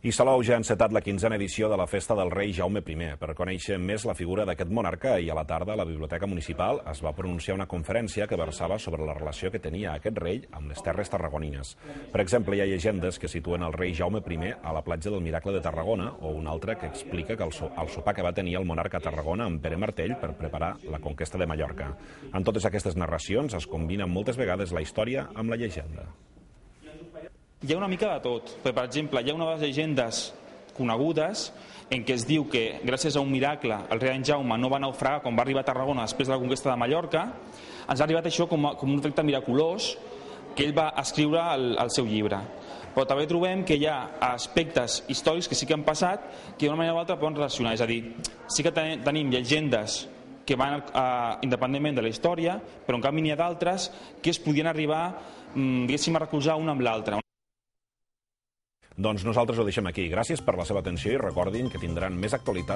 I Salou ja ha encetat la 15a edició de la Festa del Rei Jaume I. Per conèixer més la figura d'aquest monarca, i a la tarda a la Biblioteca Municipal es va pronunciar una conferència que versava sobre la relació que tenia aquest rei amb les terres tarragonines. Per exemple, hi ha llegendes que situen el rei Jaume I a la platja del Miracle de Tarragona, o una altra que explica que el sopar que va tenir el monarca a Tarragona amb Pere Martell per preparar la conquesta de Mallorca. En totes aquestes narracions es combina moltes vegades la història amb la llegenda. Hi ha una mica de tot. Per exemple, hi ha una de les llegendes conegudes en què es diu que gràcies a un miracle el rei Jaume no va naufragar quan va arribar a Tarragona després de la conquesta de Mallorca. Ens ha arribat això com un efecte miraculós que ell va escriure al seu llibre. Però també trobem que hi ha aspectes històrics que sí que han passat que d'una manera o altra poden relacionar. És a dir, sí que tenim llegendes que van independentment de la història, però en canvi n'hi ha d'altres que es podien arribar, diguéssim, a recolzar una amb l'altra. Doncs nosaltres ho deixem aquí. Gràcies per la seva atenció i recordin que tindran més actualitat